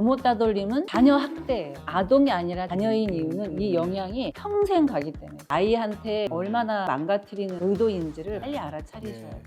부모 따돌림은 자녀 학대예요. 아동이 아니라 자녀인 이유는 이 영향이 평생 가기 때문에 아이한테 얼마나 망가뜨리는 의도인지를 빨리 알아차리셔야 돼요.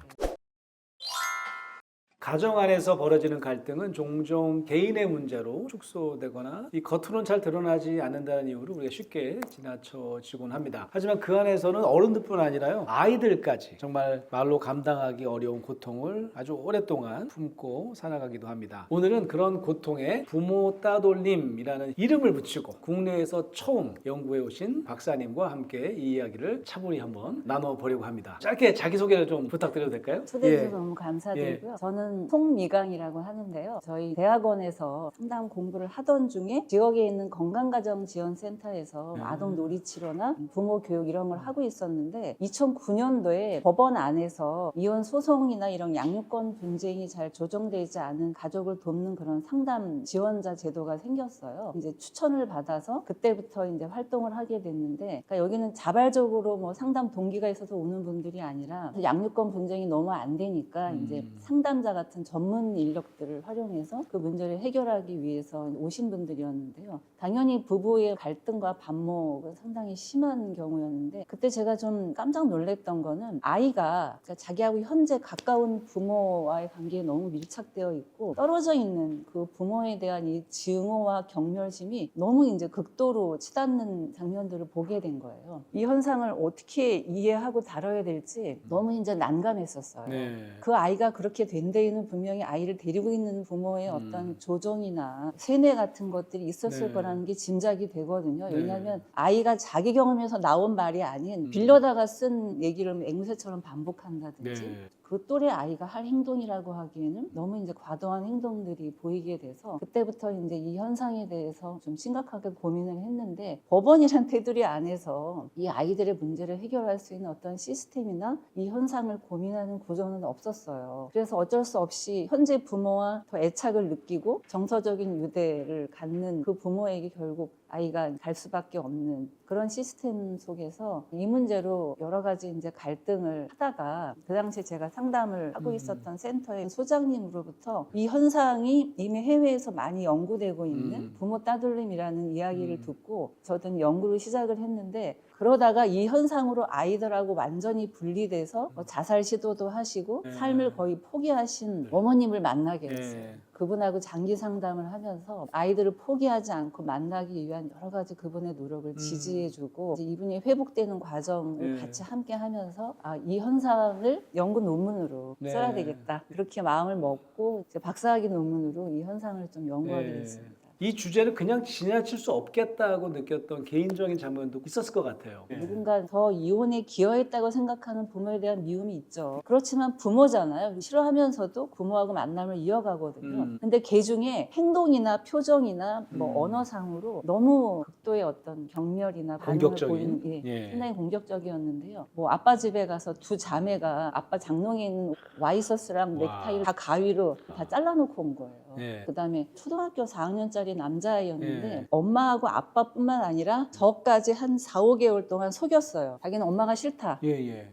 가정 안에서 벌어지는 갈등은 종종 개인의 문제로 축소되거나 이 겉으로는 잘 드러나지 않는다는 이유로 우리가 쉽게 지나쳐지곤 합니다. 하지만 그 안에서는 어른들뿐 아니라요, 아이들까지 정말 말로 감당하기 어려운 고통을 아주 오랫동안 품고 살아가기도 합니다. 오늘은 그런 고통에 부모 따돌림이라는 이름을 붙이고 국내에서 처음 연구해 오신 박사님과 함께 이 이야기를 차분히 한번 나눠보려고 합니다. 짧게 자기소개를 좀 부탁드려도 될까요? 초대해 주셔서 너무 감사드리고요. 저는 송미강이라고 하는데요. 저희 대학원에서 상담 공부를 하던 중에 지역에 있는 건강가정지원센터에서 아동 놀이치료나 부모 교육 이런 걸 하고 있었는데 2009년도에 법원 안에서 이혼 소송이나 이런 양육권 분쟁이 잘 조정되지 않은 가족을 돕는 그런 상담 지원자 제도가 생겼어요. 이제 추천을 받아서 그때부터 이제 활동을 하게 됐는데, 그러니까 여기는 자발적으로 뭐 상담 동기가 있어서 오는 분들이 아니라 양육권 분쟁이 너무 안 되니까 이제 상담자 같은 전문 인력들을 활용해서 그 문제를 해결하기 위해서 오신 분들이었는데요. 당연히 부부의 갈등과 반목은 상당히 심한 경우였는데, 그때 제가 좀 깜짝 놀랐던 거는 아이가 그러니까 자기하고 현재 가까운 부모와의 관계에 너무 밀착되어 있고 떨어져 있는 그 부모에 대한 이 증오와 경멸심이 너무 이제 극도로 치닫는 장면들을 보게 된 거예요. 이 현상을 어떻게 이해하고 다뤄야 될지 너무 이제 난감했었어요. 네. 그 아이가 그렇게 된 데에는 분명히 아이를 데리고 있는 부모의 어떤 조정이나 세뇌 같은 것들이 있었을 네. 거라는 게 짐작이 되거든요. 네. 왜냐하면 아이가 자기 경험에서 나온 말이 아닌 빌려다가 쓴 얘기를 앵무새처럼 반복한다든지 네. 그 또래 아이가 할 행동이라고 하기에는 너무 이제 과도한 행동들이 보이게 돼서 그때부터 이제 이 현상에 대해서 좀 심각하게 고민을 했는데, 법원이란 테두리 안에서 이 아이들의 문제를 해결할 수 있는 어떤 시스템이나 이 현상을 고민하는 구조는 없었어요. 그래서 어쩔 수 없이 현재 부모와 더 애착을 느끼고 정서적인 유대를 갖는 그 부모에게 결국 아이가 갈 수밖에 없는 그런 시스템 속에서 이 문제로 여러 가지 이제 갈등을 하다가, 그 당시에 제가 상담을 하고 있었던 센터의 소장님으로부터 이 현상이 이미 해외에서 많이 연구되고 있는 부모 따돌림이라는 이야기를 듣고 저도 연구를 시작을 했는데, 그러다가 이 현상으로 아이들하고 완전히 분리돼서 자살 시도도 하시고 삶을 거의 포기하신 어머님을 만나게 됐어요. 그분하고 장기 상담을 하면서 아이들을 포기하지 않고 만나기 위한 여러 가지 그분의 노력을 지지해주고 이분이 회복되는 과정을 같이 함께 하면서 이 현상을 연구 논문으로 써야 되겠다, 그렇게 마음을 먹고 이제 박사학위 논문으로 이 현상을 좀 연구하게 됐습니다. 이 주제를 그냥 지나칠 수 없겠다고 느꼈던 개인적인 장면도 있었을 것 같아요. 누군가 더 이혼에 기여했다고 생각하는 부모에 대한 미움이 있죠. 그렇지만 부모잖아요. 싫어하면서도 부모하고 만남을 이어가거든요. 근데 걔 중에 행동이나 표정이나 뭐 언어상으로 너무 극도의 어떤 경멸이나 반응을 공격적인? 보이는 상당히 공격적이었는데요. 뭐 아빠 집에 가서 두 자매가 아빠 장롱에 있는 와이셔츠랑 넥타이를 다 가위로 다 잘라놓고 온 거예요. 그다음에 초등학교 4학년짜리 남자아이였는데 엄마하고 아빠뿐만 아니라 저까지 한 4, 5개월 동안 속였어요. 자기는 엄마가 싫다.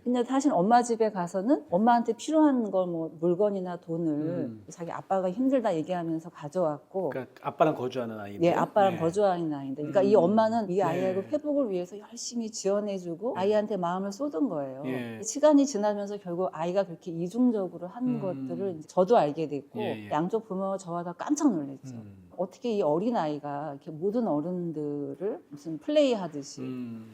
근데 사실 엄마 집에 가서는 엄마한테 필요한 거 뭐 물건이나 돈을 자기 아빠가 힘들다 얘기하면서 가져왔고, 그러니까 아빠랑 거주하는 아이들. 네, 아빠랑 거주하는 아이인데, 그러니까 이 엄마는 이 아이하고 회복을 위해서 열심히 지원해주고 아이한테 마음을 쏟은 거예요. 시간이 지나면서 결국 아이가 그렇게 이중적으로 하는 것들을 이제 저도 알게 됐고 양쪽 부모가 저와 다 깜짝 놀랐죠. 어떻게 이 어린 아이가 이렇게 모든 어른들을 무슨 플레이 하듯이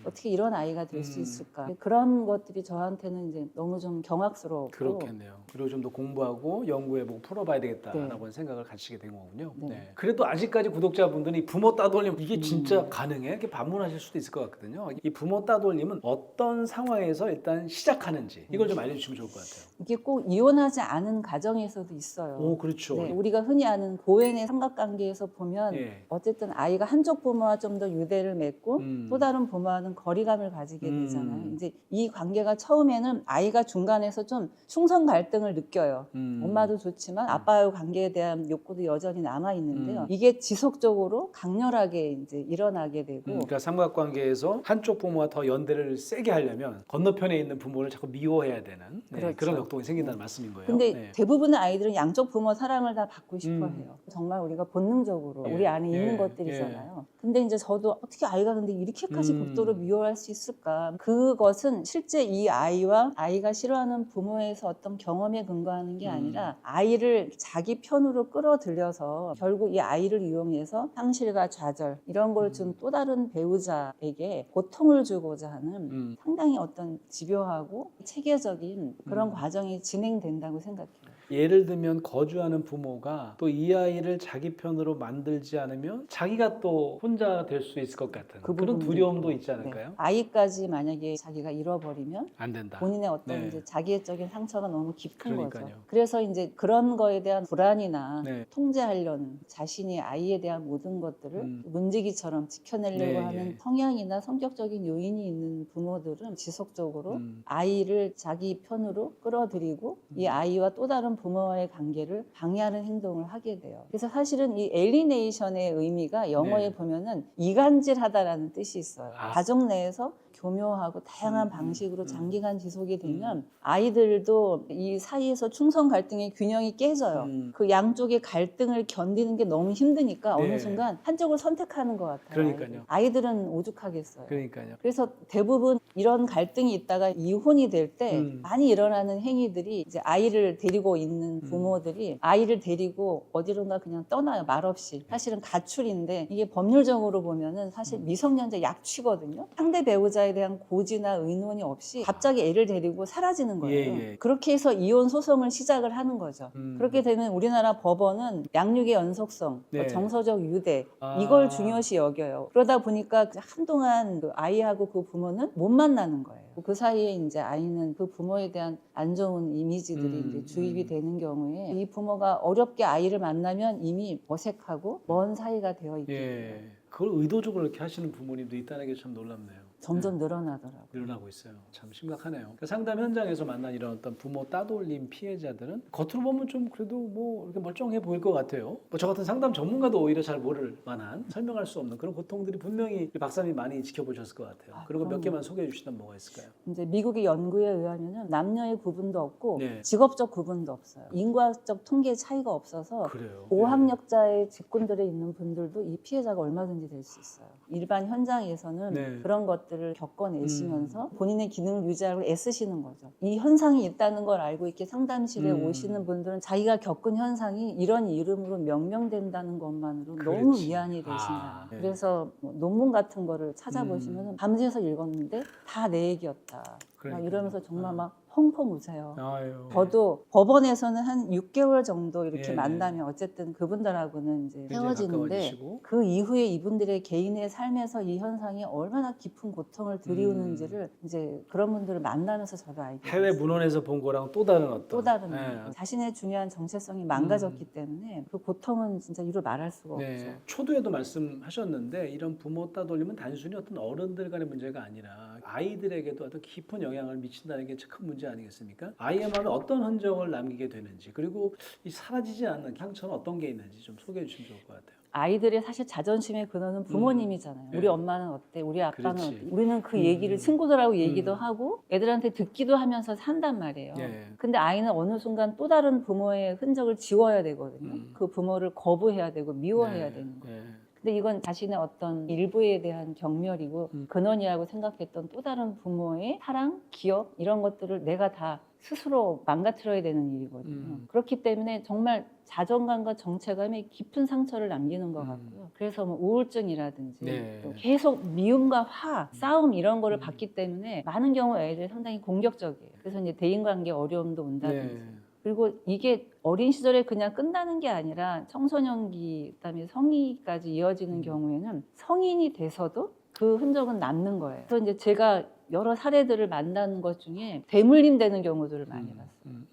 어떻게 이런 아이가 될 수 있을까? 그런 것들이 저한테는 이제 너무 좀 경악스러웠고. 그렇겠네요. 그리고 좀 더 공부하고 연구해보고 풀어봐야 되겠다라고 하는 생각을 가지게 된 거군요. 그래도 아직까지 구독자분들이 부모 따돌림 이게 진짜 가능해? 이렇게 반문하실 수도 있을 것 같거든요. 이 부모 따돌림은 어떤 상황에서 일단 시작하는지 이걸 좀 알려주시면 좋을 것 같아요. 이게 꼭 이혼하지 않은 가정에서도 있어요. 오, 그렇죠. 우리가 흔히 아는 고연의 삼각관계에서 보면 어쨌든 아이가 한쪽 부모와 좀 더 유대를 맺고 또 다른 부모와는 거리감을 가지게 되잖아요. 이제 이 관계가 처음에는 아이가 중간에서 좀 충성 갈등을 느껴요. 엄마도 좋지만 아빠의 관계에 대한 욕구도 여전히 남아 있는데요. 이게 지속적으로 강렬하게 이제 일어나게 되고, 그러니까 삼각관계에서 한쪽 부모와 더 연대를 세게 하려면 건너편에 있는 부모를 자꾸 미워해야 되는 그런 역동이 생긴다는 말씀인 거예요. 근데 대부분의 아이들은 양쪽 부모 사랑을 다 받고 싶어 해요. 정말 우리가 본능 본능적으로 예, 우리 안에 예, 있는 것들이잖아요. 근데 이제 저도 어떻게 아이가 근데 이렇게까지 극도로 미워할 수 있을까? 그것은 실제 이 아이와 아이가 싫어하는 부모에서 어떤 경험에 근거하는 게 아니라 아이를 자기 편으로 끌어들여서 결국 이 아이를 이용해서 상실과 좌절 이런 걸 준 또 다른 배우자에게 고통을 주고자 하는 상당히 어떤 집요하고 체계적인 그런 과정이 진행된다고 생각해요. 예를 들면 거주하는 부모가 또 이 아이를 자기 편으로 만들지 않으면 자기가 또 혼자 될 수 있을 것 같은 그런 부분도 두려움도 있고. 있지 않을까요? 네. 아이까지 만약에 자기가 잃어버리면 안 된다. 본인의 어떤 네. 이제 자기애적인 상처가 너무 깊은 거죠. 그러니까요. 그래서 이제 그런 거에 대한 불안이나 네. 통제하려는 자신이 아이에 대한 모든 것들을 문지기처럼 지켜내려고 네, 하는 예. 성향이나 성격적인 요인이 있는 부모들은 지속적으로 아이를 자기 편으로 끌어들이고 이 아이와 또 다른 부모와의 관계를 방해하는 행동을 하게 돼요. 그래서 사실은 이 엘리네이션의 의미가 영어에 네. 보면은 이간질하다라는 뜻이 있어요. 아. 가족 내에서 교묘하고 다양한 방식으로 장기간 지속이 되면 아이들도 이 사이에서 충성 갈등의 균형이 깨져요. 그 양쪽의 갈등을 견디는 게 너무 힘드니까 네. 어느 순간 한쪽을 선택하는 것 같아요. 그러니까요. 아이들은 오죽하겠어요. 그러니까요. 그래서 대부분 이런 갈등이 있다가 이혼이 될 때 많이 일어나는 행위들이 이제 아이를 데리고 있는 부모들이 아이를 데리고 어디론가 그냥 떠나요. 말없이. 사실은 가출인데 이게 법률적으로 보면은 사실 미성년자 약취거든요. 상대 배우자에 대한 고지나 의논이 없이 갑자기 애를 데리고 사라지는 거예요. 예. 그렇게 해서 이혼 소송을 시작을 하는 거죠. 그렇게 되면 우리나라 법원은 양육의 연속성, 네. 정서적 유대 아. 이걸 중요시 여겨요. 그러다 보니까 한동안 그 아이하고 그 부모는 못 만나는 거예요. 그 사이에 이제 아이는 그 부모에 대한 안 좋은 이미지들이 이제 주입이 되는 경우에 이 부모가 어렵게 아이를 만나면 이미 어색하고 먼 사이가 되어 있기 때문에 예. 그걸 의도적으로 이렇게 하시는 부모님도 있다는 게 참 놀랍네요. 점점 늘어나더라고요. 일어나고 있어요. 참 심각하네요. 그러니까 상담 현장에서 만난 이런 어떤 부모 따돌림 피해자들은 겉으로 보면 좀 그래도 뭐 이렇게 멀쩡해 보일 것 같아요. 뭐 저 같은 상담 전문가도 오히려 잘 모를 만한 설명할 수 없는 그런 고통들이 분명히 박사님이 많이 지켜보셨을 것 같아요. 그리고 몇 그럼요. 개만 소개해 주시면 뭐가 있을까요? 이제 미국의 연구에 의하면은 남녀의 구분도 없고 네. 직업적 구분도 없어요. 인과적 통계 차이가 없어서 그래요. 고학력자의 직군들에 있는 분들도 이 피해자가 얼마든지 될 수 있어요. 일반 현장에서는 네. 그런 것들을 겪어내시면서 본인의 기능을 유지하고 애쓰시는 거죠. 이 현상이 있다는 걸 알고 이렇게 상담실에 오시는 분들은 자기가 겪은 현상이 이런 이름으로 명명된다는 것만으로 너무 그렇지. 위안이 되신다. 아, 네. 그래서 뭐 논문 같은 거를 찾아보시면 밤새서 읽었는데 다 내 얘기였다. 막 그러니까요. 이러면서 정말 막 펑펑 우세요. 아유. 저도 법원에서는 한 6개월 정도 이렇게 예. 만나면 어쨌든 그분들하고는 이제 헤어지는데 가까워지시고. 그 이후에 이분들의 개인의 삶에서 이 현상이 얼마나 깊은 고통을 드리우는지를 이제 그런 분들을 만나면서 저도 알게 해외 됐어요. 문헌에서 본 거랑 또 다른 어떤 또 다른 예. 자신의 중요한 정체성이 망가졌기 때문에 그 고통은 진짜 이루 말할 수가 네. 없죠. 초두에도 말씀하셨는데 이런 부모 따돌림은 단순히 어떤 어른들 간의 문제가 아니라 아이들에게도 어떤 깊은 영향을 미친다는 게 큰 문제 아니겠습니까? 아이의 마음에 어떤 흔적을 남기게 되는지 그리고 이 사라지지 않는 상처는 어떤 게 있는지 좀 소개해 주시면 좋을 것 같아요. 아이들의 사실 자존심의 근원은 부모님이잖아요. 네. 우리 엄마는 어때? 우리 아빠는 그렇지. 어때? 우리는 그 얘기를 친구들하고 얘기도 하고 애들한테 듣기도 하면서 산단 말이에요. 네. 근데 아이는 어느 순간 또 다른 부모의 흔적을 지워야 되거든요. 그 부모를 거부해야 되고 미워해야 되는 거예요. 네. 근데 이건 자신의 어떤 일부에 대한 경멸이고 근원이라고 생각했던 또 다른 부모의 사랑, 기억 이런 것들을 내가 다 스스로 망가뜨려야 되는 일이거든요. 그렇기 때문에 정말 자존감과 정체감에 깊은 상처를 남기는 것 같고요. 그래서 뭐 우울증이라든지 네. 또 계속 미움과 화, 싸움 이런 거를 받기 때문에 많은 경우 애들이 상당히 공격적이에요. 그래서 이제 대인관계 어려움도 온다든지 네. 그리고 이게 어린 시절에 그냥 끝나는 게 아니라 청소년기, 그다음에 성인까지 이어지는 경우에는 성인이 돼서도 그 흔적은 남는 거예요. 그래서 이제 제가 여러 사례들을 만나는 것 중에 대물림 되는 경우들을 많이 봤어요.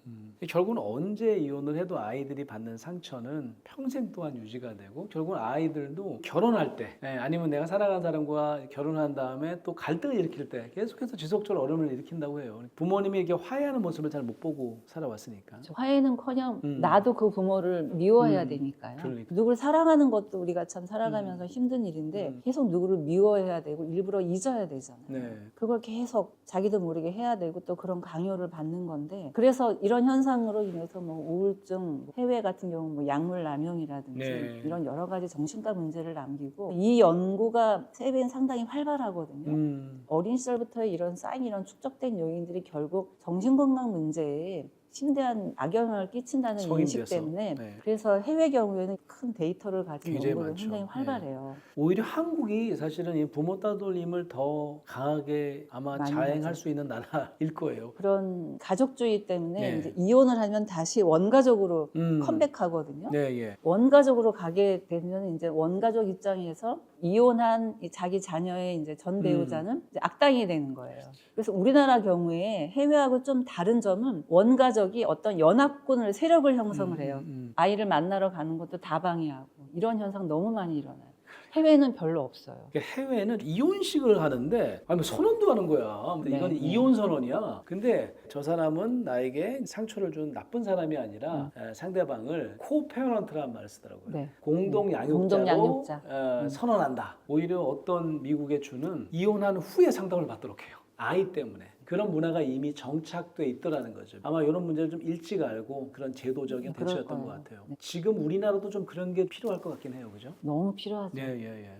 결국은 언제 이혼을 해도 아이들이 받는 상처는 평생 동안 유지가 되고 결국은 아이들도 결혼할 때 아니면 내가 사랑하는 사람과 결혼한 다음에 또 갈등을 일으킬 때 계속해서 지속적으로 어려움을 일으킨다고 해요. 부모님이 이렇게 화해하는 모습을 잘 못 보고 살아왔으니까. 화해는커녕 나도 그 부모를 미워해야 되니까요. 그러니까. 누구를 사랑하는 것도 우리가 참 살아가면서 힘든 일인데 계속 누구를 미워해야 되고 일부러 잊어야 되잖아요. 네. 그걸 계속 자기도 모르게 해야 되고 또 그런 강요를 받는 건데 그래서 이런 현상 상황으로 인해서 뭐 우울증, 해외 같은 경우 뭐 약물남용이라든지 네. 이런 여러 가지 정신과 문제를 남기고 이 연구가 세계는 상당히 활발하거든요. 어린 시절부터 이런 쌓인 이런 축적된 요인들이 결국 정신건강 문제에 심대한 악영향을 끼친다는 인식 성인돼서. 때문에 네. 그래서 해외 경우에는 큰 데이터를 가진 굉장히 연구도 많죠. 상당히 활발해요. 오히려 한국이 사실은 이 부모 따돌림을 더 강하게 아마 많이 자행할 하죠. 수 있는 나라일 거예요. 그런 가족주의 때문에 네. 이제 이혼을 하면 다시 원가족으로 컴백하거든요. 네, 예. 원가족으로 가게 되면 이제 원가족 입장에서 이혼한 이 자기 자녀의 이제 전 배우자는 이제 악당이 되는 거예요. 그래서 우리나라 경우에 해외하고 좀 다른 점은 원가족이 어떤 연합군을 세력을 형성을 해요. 아이를 만나러 가는 것도 다방해하고 이런 현상 너무 많이 일어나요. 해외는 별로 없어요. 그러니까 해외는 이혼식을 하는데 아니 뭐 선언도 하는 거야. 근데 네, 이건 네. 이혼 선언이야. 근데 저 사람은 나에게 상처를 준 나쁜 사람이 아니라 상대방을 코페어런트라는 말을 쓰더라고요. 네. 공동 양육자로 공동 양육자. 선언한다. 오히려 어떤 미국의 주는 이혼한 후에 상담을 받도록 해요. 아이 때문에. 그런 문화가 이미 정착돼 있더라는 거죠. 아마 이런 문제를 좀 일찍 알고 그런 제도적인 그럴 대처였던 거예요. 것 같아요. 네. 지금 우리나라도 좀 그런 게 필요할 것 같긴 해요. 그죠? 너무 필요하죠. 네, 예, 예.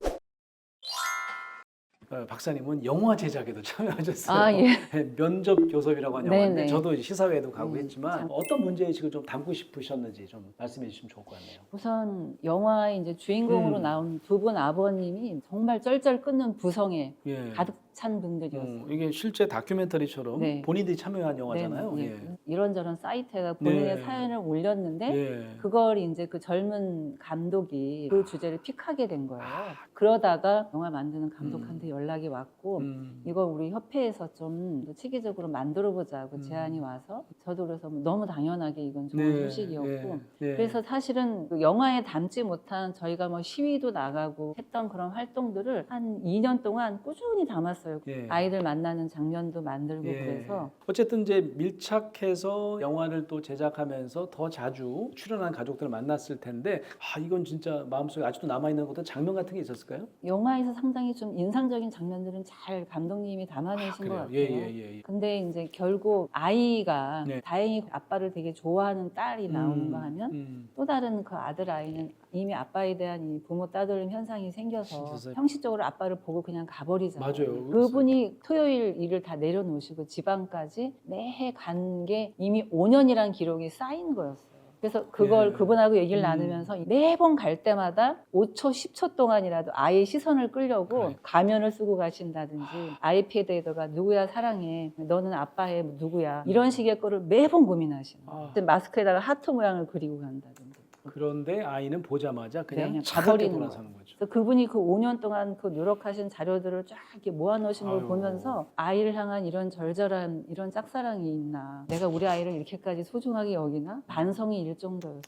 박사님은 영화 제작에도 참여하셨어요. 아, 예. 면접 교섭이라고 하는 영화인데 네네. 저도 시사회도 가고 했지만 참. 어떤 문제의식을 좀 담고 싶으셨는지 좀 말씀해 주시면 좋을 것 같네요. 우선 영화의 이제 주인공으로 나온 두 분 아버님이 정말 쩔쩔 끊는 부성에 예. 가득 찬 분들이었어요. 이게 실제 다큐멘터리처럼 네. 본인들이 참여한 영화잖아요. 네, 예. 네. 이런저런 사이트에다 본인의 네. 사연을 올렸는데 예. 그걸 이제 그 젊은 감독이 그 주제를 픽하게 된 거예요. 그러다가 영화 만드는 감독한테 연락이 왔고 이걸 우리 협회에서 좀 체계적으로 만들어보자고 제안이 와서 저도 그래서 너무 당연하게 이건 좋은 네, 소식이었고 네, 네. 그래서 사실은 그 영화에 담지 못한 저희가 뭐 시위도 나가고 했던 그런 활동들을 한 2년 동안 꾸준히 담았어요. 예. 아이들 만나는 장면도 만들고 예. 그래서 어쨌든 이제 밀착해서 영화를 또 제작하면서 더 자주 출연한 가족들을 만났을 텐데 이건 진짜 마음속에 아직도 남아있는 것도 장면 같은 게 있었을까요? 영화에서 상당히 좀 인상적인 장면들은 잘 감독님이 담아내신 것 같아요. 예. 근데 이제 결국 아이가 네. 다행히 아빠를 되게 좋아하는 딸이 나오는가 하면 또 다른 그 아들 아이는 이미 아빠에 대한 이 부모 따돌림 현상이 생겨서 진짜요? 형식적으로 아빠를 보고 그냥 가버리잖아요. 맞아요. 그분이 토요일 일을 다 내려놓으시고 지방까지 매해 간 게 이미 5년이란 기록이 쌓인 거였어요. 그래서 그걸 예. 그분하고 얘기를 나누면서 매번 갈 때마다 5초, 10초 동안이라도 아이의 시선을 끌려고 그래. 가면을 쓰고 가신다든지 아이패드에다가 누구야 사랑해, 너는 아빠의 누구야 이런 식의 거를 매번 고민하시는 거예요. 마스크에다가 하트 모양을 그리고 간다든지. 그런데 아이는 보자마자 그냥 그냥 차갑게 가버리는 돌아서는 거죠. 그래서 그분이 그 5년 동안 그 노력하신 자료들을 쫙 이렇게 모아놓으신 걸 아유. 보면서 아이를 향한 이런 절절한 이런 짝사랑이 있나, 내가 우리 아이를 이렇게까지 소중하게 여기나 반성이 일 정도였어요.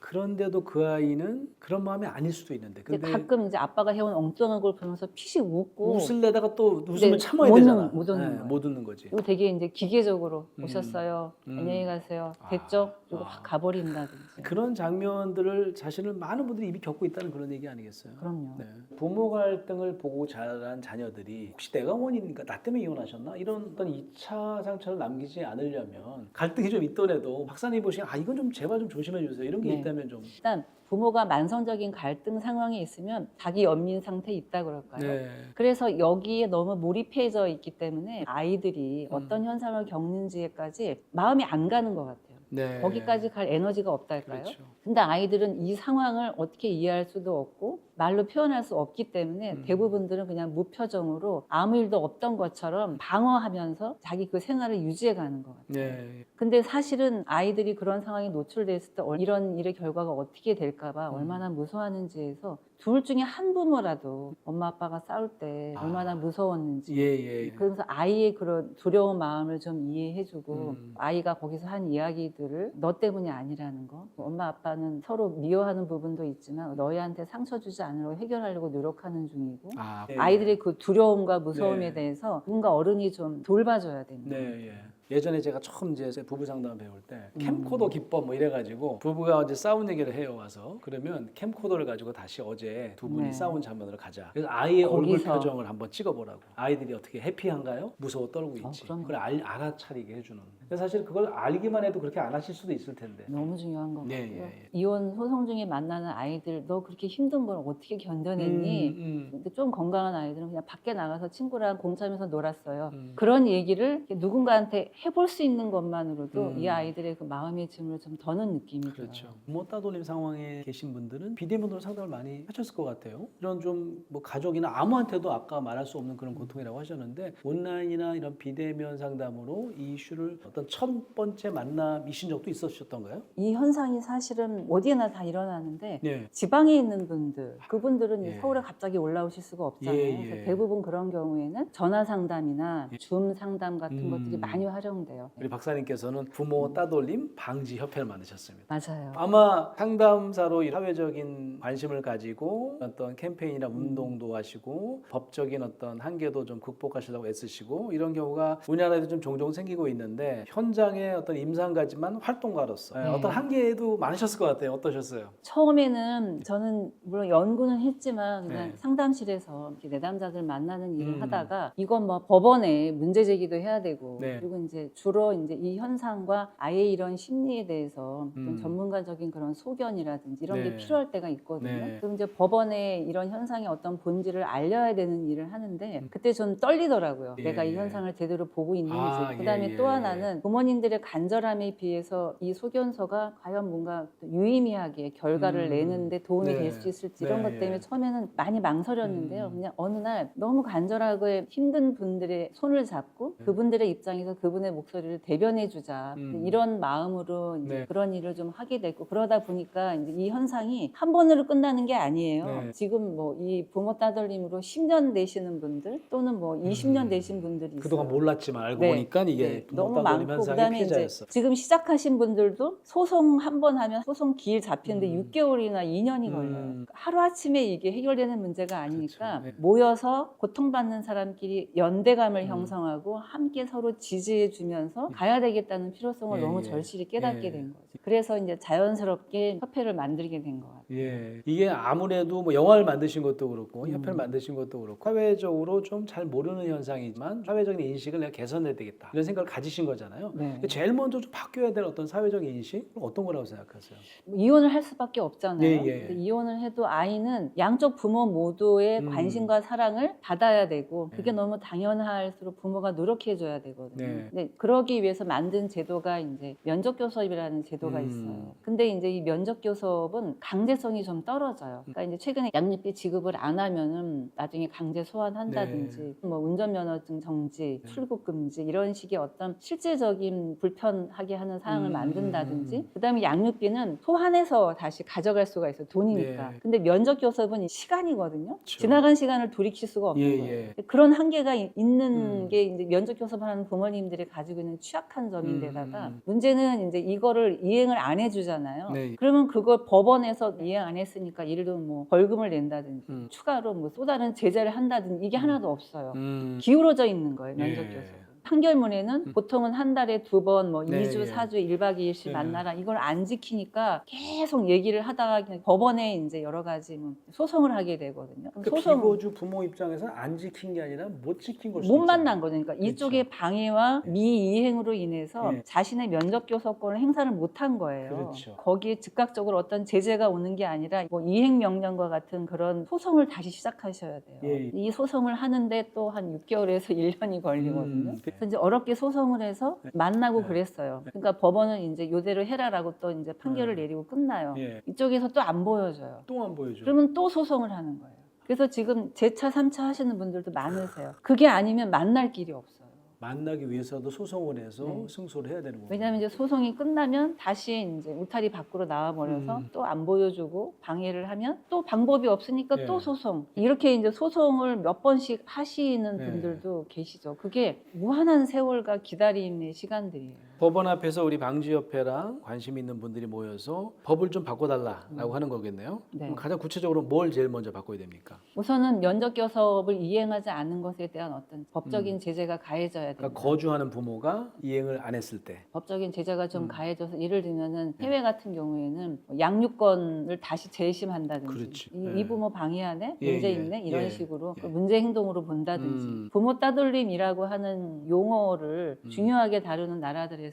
그런데도 그 아이는 그런 마음이 아닐 수도 있는데 이제 근데 가끔 이제 아빠가 해온 엉뚱한 걸 보면서 피식 웃고 웃을래다가 또 웃으면 네, 참아야 못 되잖아. 못 웃는 거예요. 못 웃는 거지. 그리고 되게 이제 기계적으로 오셨어요. 안녕히 가세요. 됐죠? 그리고 확 가버린다든지. 그런 장면들을 사실은 많은 분들이 이미 겪고 있다는 그런 얘기 아니겠어요? 그럼요. 네. 부모 갈등을 보고 자란 자녀들이 혹시 내가 원인인가, 나 때문에 이혼하셨나? 이런 어떤 2차 상처를 남기지 않으려면 갈등이 좀 있더라도 박사님 보시기엔 이건 좀 제발 좀 조심해 주세요. 이런 게 네. 있다면 좀. 일단 부모가 만성적인 갈등 상황에 있으면 자기 연민 상태에 있다 그럴까요? 네. 그래서 여기에 너무 몰입해져 있기 때문에 아이들이 어떤 현상을 겪는지에까지 마음이 안 가는 것 같아요. 네. 거기까지 갈 에너지가 없달까요? 그렇죠. 근데 아이들은 이 상황을 어떻게 이해할 수도 없고 말로 표현할 수 없기 때문에 대부분들은 그냥 무표정으로 아무 일도 없던 것처럼 방어하면서 자기 그 생활을 유지해 가는 것 같아요. 네. 근데 사실은 아이들이 그런 상황에 노출됐을 때 이런 일의 결과가 어떻게 될까봐 얼마나 무서워하는지에서 둘 중에 한 부모라도 엄마 아빠가 싸울 때 얼마나 무서웠는지 예. 그래서 아이의 그런 두려운 마음을 좀 이해해주고 아이가 거기서 한 이야기들을 너 때문이 아니라는 거, 엄마 아빠는 서로 미워하는 부분도 있지만 너희한테 상처 주지 않으려고 해결하려고 노력하는 중이고 네. 아이들의 그 두려움과 무서움에 네. 대해서 누군가 어른이 좀 돌봐줘야 됩니다. 네. 예전에 제가 처음 이제 부부 상담 배울 때 캠코더 기법 뭐 이래가지고 부부가 이제 싸운 얘기를 해요 와서 그러면 캠코더를 가지고 다시 어제 두 분이 네. 싸운 장면으로 가자. 그래서 아이의 얼굴 거기서. 표정을 한번 찍어보라고. 아이들이 어떻게 해피한가요? 무서워 떨고 있지. 그럼요. 그걸 알아차리게 해주는. 근데 사실 그걸 알기만 해도 그렇게 안 하실 수도 있을 텐데. 너무 중요한 것 예, 같고요. 예, 예. 이혼 소송 중에 만나는 아이들 너 그렇게 힘든 걸 어떻게 견뎌냈니? 근데 좀 건강한 아이들은 그냥 밖에 나가서 친구랑 공차면서 놀았어요. 그런 얘기를 누군가한테 해볼 수 있는 것만으로도 이 아이들의 그 마음의 짐을 좀 더는 느낌이 그렇죠. 들어요. 부모 따돌림 상황에 계신 분들은 비대면으로 상담을 많이 하셨을 것 같아요. 이런 좀 뭐 가족이나 아무한테도 아까 말할 수 없는 그런 고통이라고 하셨는데 온라인이나 이런 비대면 상담으로 이 이슈를 어떤 첫 번째 만남이신 적도 있으셨던가요? 이 현상이 사실은 어디에나 다 일어나는데 네. 지방에 있는 분들, 그분들은 예. 서울에 갑자기 올라오실 수가 없잖아요. 예, 예. 그래서 대부분 그런 경우에는 전화 상담이나 줌 상담 같은 것들이 음. 많이 활용돼요. 우리 박사님께서는 부모 따돌림 방지 협회를 만드셨습니다. 맞아요. 아마 상담사로 이 사회적인 관심을 가지고 어떤 캠페인이나 운동도 하시고 법적인 어떤 한계도 좀 극복하시려고 애쓰시고 이런 경우가 우리나라에도 좀 종종 생기고 있는데 현장의 어떤 임상가지만 활동가로서 네. 어떤 한계도 많으셨을 것 같아요. 어떠셨어요? 처음에는 저는 물론 연구는 했지만 그냥 네. 상담실에서 이렇게 내담자들 만나는 일을 하다가 이건 뭐 법원에 문제 제기도 해야 되고 네. 그리고 이제 주로 이제 이 현상과 아이의 이런 심리에 대해서 좀 전문가적인 그런 소견이라든지 이런 네. 게 필요할 때가 있거든요. 네. 그럼 이제 법원에 이런 현상의 어떤 본질을 알려야 되는 일을 하는데 그때 좀 떨리더라고요. 예, 내가 이 예. 현상을 제대로 보고 있는지. 아, 그다음에 예, 또 예. 하나는 부모님들의 간절함에 비해서 이 소견서가 과연 뭔가 또 유의미하게 결과를 내는데 도움이 네. 될 수 있을지 이런 네, 것 때문에 예. 처음에는 많이 망설였는데요. 그냥 어느 날 너무 간절하게 힘든 분들의 손을 잡고 그분들의 입장에서 그분의 목소리를 대변해주자 이런 마음으로 이제 네. 그런 일을 좀 하게 됐고 그러다 보니까 이제 이 현상이 한 번으로 끝나는 게 아니에요. 네. 지금 뭐 이 부모 따돌림으로 10년 되시는 분들 또는 뭐 20년 되신 분들이 있어요. 그동안 몰랐지만 알고 네. 보니까 이게 네, 부모 너무 따돌림 많고 현상의 그다음에 이제 피해자였어. 지금 시작하신 분들도 소송 한 번 하면 소송 길 잡히는데 6개월이나 2년이 걸려요. 하루 아침에 이게 해결되는 문제가 아니니까 그렇죠. 네. 모여서 고통받는 사람끼리 연대감을 형성하고 함께 서로 지지해 주면서 가야 되겠다는 필요성을 예, 너무 예. 절실히 깨닫게 예. 된 거죠. 그래서 이제 자연스럽게 협회를 만들게 된 것 같아요. 예, 이게 아무래도 뭐 영화를 만드신 것도 그렇고 협회를 만드신 것도 그렇고 사회적으로 좀 잘 모르는 현상이지만 사회적인 인식을 내가 개선해야 되겠다 이런 생각을 가지신 거잖아요. 네. 근데 제일 먼저 좀 바뀌어야 될 어떤 사회적인 인식 어떤 거라고 생각하세요? 뭐 이혼을 할 수밖에 없잖아요. 예, 예. 근데 이혼을 해도 아이는 양쪽 부모 모두의 관심과 사랑을 받아야 되고 그게 너무 당연할수록 부모가 노력해줘야 되거든요. 네. 근데 그러기 위해서 만든 제도가 이제 면접교섭이라는 제도가 있어요. 근데 이제 이 면접교섭은 강제성이 좀 떨어져요. 그러니까 이제 최근에 양육비 지급을 안 하면은 나중에 강제 소환한다든지 뭐 운전면허증 정지, 출국 금지 이런 식의 어떤 실제적인 불편하게 하는 사항을 만든다든지 그다음에 양육비는 소환해서 다시 가져갈 수가 있어요. 돈이니까. 네. 근데 면접교섭은 시간이거든요. 그렇죠. 지나간 시간을 돌이킬 수가 없는 예, 거예요. 예. 그런 한계가 있는 게 이제 면접교섭하는 부모님들이 가지고 있는 취약한 점인데다가 문제는 이제 이거를 이행을 안 해주잖아요. 네. 그러면 그걸 법원에서 이행 안 했으니까 예를 들면 뭐 벌금을 낸다든지 추가로 뭐 또 다른 제재를 한다든지 이게 하나도 없어요. 기울어져 있는 거예요, 면접교섭은. 판결문에는 보통은 한 달에 2번, 뭐 네, 2주, 예. 4주, 1박 2일씩 만나라. 이걸 안 지키니까 계속 얘기를 하다가 그냥 법원에 이제 여러 가지 뭐 소송을 하게 되거든요. 그럼 그 피고주 부모 입장에서는 안 지킨 게 아니라 못 지킨 걸 수도 못 있잖아요. 만난 거죠. 그러니까 이쪽의 방해와 미이행으로 인해서 예. 자신의 면접교섭권을 행사를 못한 거예요. 그렇죠. 거기에 즉각적으로 어떤 제재가 오는 게 아니라 뭐 이행명령과 같은 그런 소송을 다시 시작하셔야 돼요. 예. 이 소송을 하는데 또 한 6개월에서 1년이 걸리거든요. 그래서 이제 어렵게 소송을 해서 만나고 그랬어요. 그러니까 법원은 이제 이대로 해라라고 또 이제 판결을 내리고 끝나요. 예. 이쪽에서 또 안 보여줘요. 또 안 보여줘. 그러면 또 소송을 하는 거예요. 그래서 지금 재차, 3차 하시는 분들도 많으세요. 그게 아니면 만날 길이 없어요. 만나기 위해서도 소송을 해서 네. 승소를 해야 되는 거예요. 왜냐하면 이제 소송이 끝나면 다시 이제 울타리 밖으로 나와버려서 또 안 보여주고 방해를 하면 또 방법이 없으니까 예. 또 소송. 이렇게 이제 소송을 몇 번씩 하시는 네. 분들도 계시죠. 그게 무한한 세월과 기다림의 시간들이에요. 법원 앞에서 우리 방지협회랑 관심 있는 분들이 모여서 법을 좀 바꿔달라라고 하는 거겠네요. 네. 그럼 가장 구체적으로 뭘 제일 먼저 바꿔야 됩니까? 우선은 면접교섭을 이행하지 않는 것에 대한 어떤 법적인 제재가 가해져야 됩니다. 그러니까 거주하는 부모가 이행을 안 했을 때. 법적인 제재가 좀 가해져서 예를 들면은 해외 같은 경우에는 양육권을 다시 재심한다든지 그렇지. 이 부모 방해하네 예, 문제 예, 있네 이런 예, 식으로 예. 문제 행동으로 본다든지 부모 따돌림이라고 하는 용어를 중요하게 다루는 나라들에서는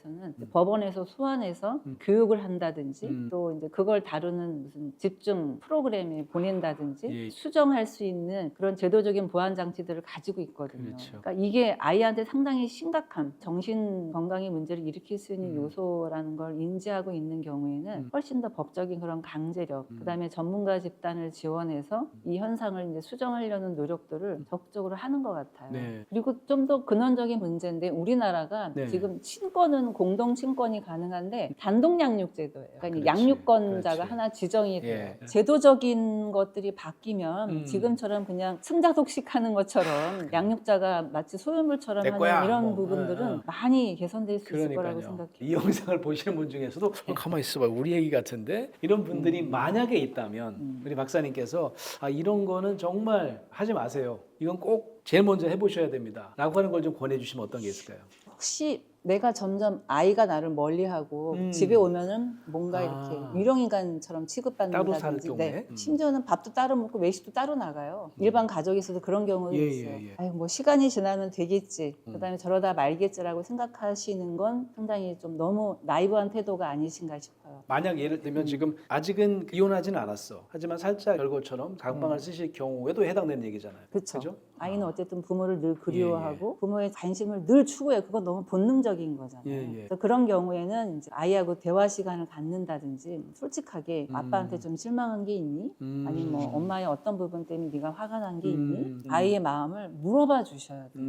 법원에서 소환해서 교육을 한다든지 또 이제 그걸 다루는 무슨 집중 프로그램에 보낸다든지 예. 수정할 수 있는 그런 제도적인 보완 장치들을 가지고 있거든요. 그렇죠. 그러니까 이게 아이한테 상당히 심각한 정신 건강의 문제를 일으킬 수 있는 요소라는 걸 인지하고 있는 경우에는 훨씬 더 법적인 그런 강제력, 그다음에 전문가 집단을 지원해서 이 현상을 이제 수정하려는 노력들을 적극적으로 하는 것 같아요. 네. 그리고 좀 더 근원적인 문제인데 우리나라가 네. 지금 친권은 공동 친권이 가능한데 단독 양육 제도예요. 그러니까 그렇지. 양육권자가 그렇지. 하나 지정이 돼요. 예. 제도적인 것들이 바뀌면 지금처럼 그냥 승자독식 하는 것처럼 양육자가 마치 소유물처럼 내 하는 거야. 이런 뭐, 부분들은 많이 개선될 수 있을 거라고 그러니까요. 생각해요. 이 영상을 보시는 분 중에서도 가만히 있어봐 우리 얘기 같은데 이런 분들이 만약에 있다면 우리 박사님께서 이런 거는 정말 하지 마세요. 이건 꼭 제일 먼저 해보셔야 됩니다. 라고 하는 걸 좀 권해주시면 어떤 게 있을까요? 혹시 내가 점점 아이가 나를 멀리하고 집에 오면은 뭔가 이렇게 유령인간처럼 따로 살 취급받는다든지 경우에? 심지어는 밥도 따로 먹고 외식도 따로 나가요. 일반 가족에서도 그런 경우도 예, 있어요. 예, 예. 아유, 뭐 시간이 지나면 되겠지. 그다음에 저러다 말겠지라고 생각하시는 건 상당히 좀 너무 나이브한 태도가 아니신가 싶어요. 만약 예를 들면 지금 아직은 이혼하지는 않았어. 하지만 살짝 별것처럼 각방을 쓰실 경우에도 해당되는 얘기잖아요. 그렇죠. 그죠? 아이는 어쨌든 부모를 늘 그리워하고 부모의 관심을 늘 추구해. 그건 너무 본능적인 거잖아요. 예, 예. 그래서 그런 경우에는 이제 아이하고 대화 시간을 갖는다든지 솔직하게 아빠한테 좀 실망한 게 있니? 아니면 뭐 엄마의 어떤 부분 때문에 네가 화가 난 게 있니? 아이의 마음을 물어봐 주셔야 돼요.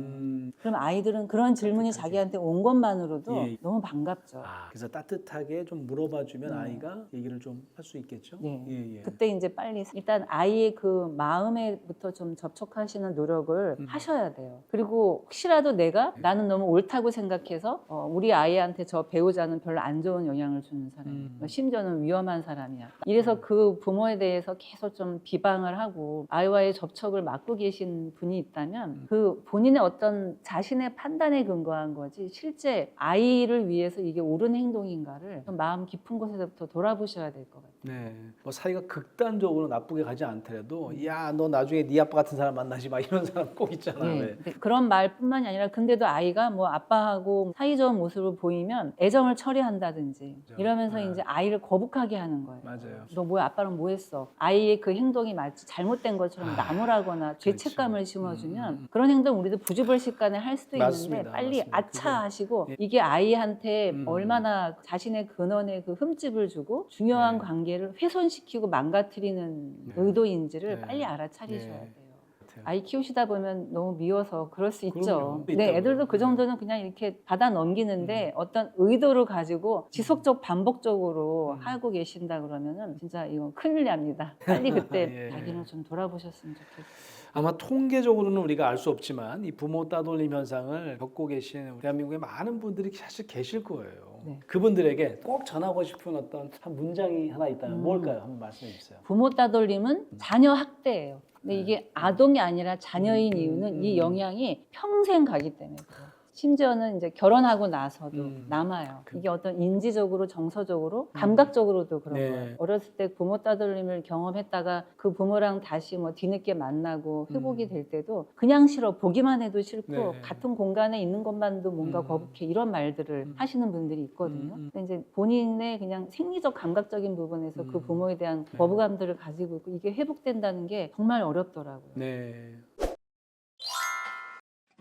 그럼 아이들은 그런 질문이 자기한테 온 것만으로도 예. 너무 반갑죠. 그래서 따뜻하게 좀 물어봐주면 아이가 얘기를 좀 할 수 있겠죠? 예. 예, 예. 그때 이제 빨리 일단 아이의 그 마음에부터 좀 접촉하시는 노력을 하셔야 돼요. 그리고 혹시라도 내가 나는 너무 옳다고 생각해서 우리 아이한테 저 배우자는 별로 안 좋은 영향을 주는 사람이야. 심지어는 위험한 사람이야. 이래서 그 부모에 대해서 계속 좀 비방을 하고 아이와의 접촉을 막고 계신 분이 있다면 그 본인의 어떤 자신의 판단에 근거한 거지 실제 아이를 위해서 이게 옳은 행동인가를 좀 마음 깊은 곳에서부터 돌아보셔야 될 것 같아요. 네. 뭐 사이가 극단적으로 나쁘게 가지 않더라도 야, 너 나중에 네 아빠 같은 사람 만나지 마 이런 사람 꼭 있잖아. 예. 왜? 근데 그런 말뿐만이 아니라 근데도 아이가 뭐 아빠하고 사이좋은 모습을 보이면 애정을 처리한다든지 이러면서 이제 아이를 거북하게 하는 거예요. 맞아요. 너 뭐야 아빠는 뭐 했어? 아이의 그 행동이 마치 잘못된 것처럼 나무라거나 죄책감을 심어주면 그런 행동 우리도 부주불식간에 할 수도 맞습니다. 있는데 빨리 맞습니다. 아차 하시고 이게 아이한테 얼마나 자신의 근원에 그 흠집을 주고 중요한 관계를 훼손시키고 망가뜨리는 의도인지를 빨리 알아차리셔야 돼요. 아이 키우시다 보면 너무 미워서 그럴 수 있죠. 그럼요. 네, 애들도 그 정도는 그냥 이렇게 받아 넘기는데 어떤 의도를 가지고 지속적 반복적으로 하고 계신다 그러면은 진짜 이거 큰일 납니다. 빨리 그때 자기를 좀 돌아보셨으면 좋겠어요. 아마 통계적으로는 우리가 알 수 없지만 이 부모 따돌림 현상을 겪고 계신 대한민국의 많은 분들이 사실 계실 거예요. 네. 그분들에게 꼭 전하고 싶은 어떤 한 문장이 하나 있다면 뭘까요? 한번 말씀해 주세요. 부모 따돌림은 자녀 학대예요. 근데 이게 아동이 아니라 자녀인 이유는 이 영향이 평생 가기 때문에 그래요. 심지어는 이제 결혼하고 나서도 남아요. 이게 어떤 인지적으로, 정서적으로, 감각적으로도 그런 네. 거예요. 어렸을 때 부모 따돌림을 경험했다가 그 부모랑 다시 뭐 뒤늦게 만나고 회복이 될 때도 그냥 싫어, 보기만 해도 싫고 네. 같은 공간에 있는 것만도 뭔가 거북해 이런 말들을 하시는 분들이 있거든요. 근데 이제 본인의 그냥 생리적, 감각적인 부분에서 그 부모에 대한 거부감들을 가지고 있고 이게 회복된다는 게 정말 어렵더라고요. 네.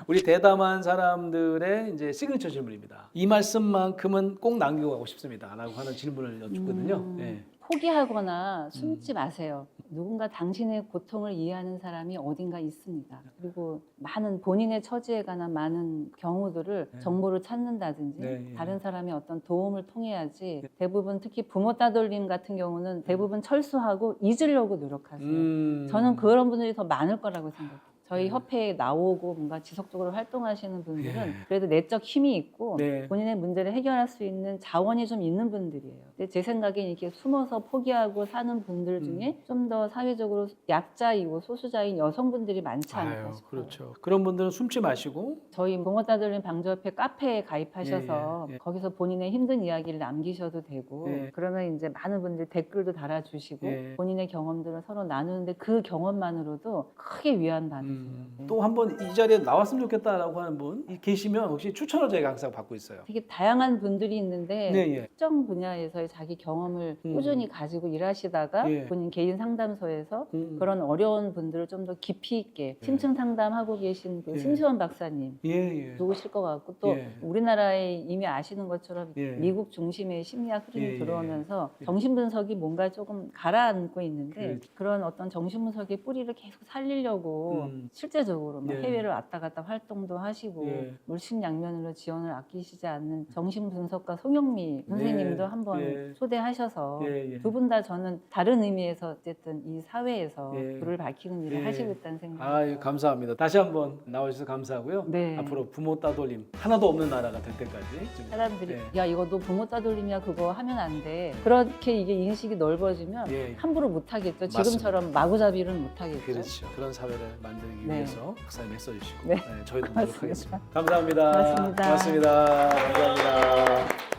우리 대담한 사람들의 이제 시그니처 질문입니다. 이 말씀만큼은 꼭 남기고 가고 싶습니다.라고 하는 질문을 여쭙거든요. 네. 포기하거나 숨지 마세요. 누군가 당신의 고통을 이해하는 사람이 어딘가 있습니다. 그리고 많은 본인의 처지에 관한 많은 경우들을 정보를 찾는다든지 네, 예. 다른 사람의 어떤 도움을 통해야지 대부분 특히 부모 따돌림 같은 경우는 대부분 철수하고 잊으려고 노력하세요. 저는 그런 분들이 더 많을 거라고 생각해요. 저희 협회에 나오고 뭔가 지속적으로 활동하시는 분들은 예. 그래도 내적 힘이 있고 네. 본인의 문제를 해결할 수 있는 자원이 좀 있는 분들이에요. 근데 제 생각엔 이렇게 숨어서 포기하고 사는 분들 중에 좀 더 사회적으로 약자이고 소수자인 여성분들이 많지 않을까 아유, 싶어요. 그렇죠. 그런 분들은 숨지 마시고 저희 봉어따돌림 방조협회 카페에 가입하셔서 예, 예. 거기서 본인의 힘든 이야기를 남기셔도 되고 예. 그러면 이제 많은 분들이 댓글도 달아주시고 예. 본인의 경험들을 서로 나누는데 그 경험만으로도 크게 위안받으세요. 네. 또 한번 이 자리에 나왔으면 좋겠다라고 하는 분 계시면 혹시 추천을 저희가 항상 받고 있어요. 되게 다양한 분들이 있는데 네, 예. 특정 분야에서의 자기 경험을 꾸준히 가지고 일하시다가 예. 본인 개인 상담소에서 음. 그런 어려운 분들을 좀 더 깊이 있게 심층 상담하고 계신 그 예. 심시원 박사님 예, 예. 누구실 것 같고 또 예. 우리나라에 이미 아시는 것처럼 예. 미국 중심의 심리학 흐름이 예. 들어오면서 예. 정신분석이 뭔가 조금 가라앉고 있는데 그렇죠. 그런 어떤 정신분석의 뿌리를 계속 살리려고 실제적으로 막 예. 해외를 왔다 갔다 활동도 하시고 예. 물심양면으로 지원을 아끼시지 않는 정신분석가 송영미 선생님도 한번 예. 초대하셔서 예, 예. 두 분 다 저는 다른 의미에서 어쨌든 이 사회에서 예. 불을 밝히는 일을 예. 하시고 있다는 생각이 아, 예, 들어요. 감사합니다. 다시 한번 나와주셔서 감사하고요. 네. 앞으로 부모 따돌림 하나도 없는 나라가 될 때까지 좀 사람들이 예. 야 이거 너 부모 따돌림이야 그거 하면 안 돼. 그렇게 이게 인식이 넓어지면 예. 함부로 못 하겠죠. 맞습니다. 지금처럼 마구잡이는 못 하겠죠. 그렇죠. 그런 사회를 만들기 네. 위해서 박사님 애써주시고 네. 저희도 고맙습니다. 노력하겠습니다. 감사합니다. 고맙습니다. 고맙습니다. 감사합니다.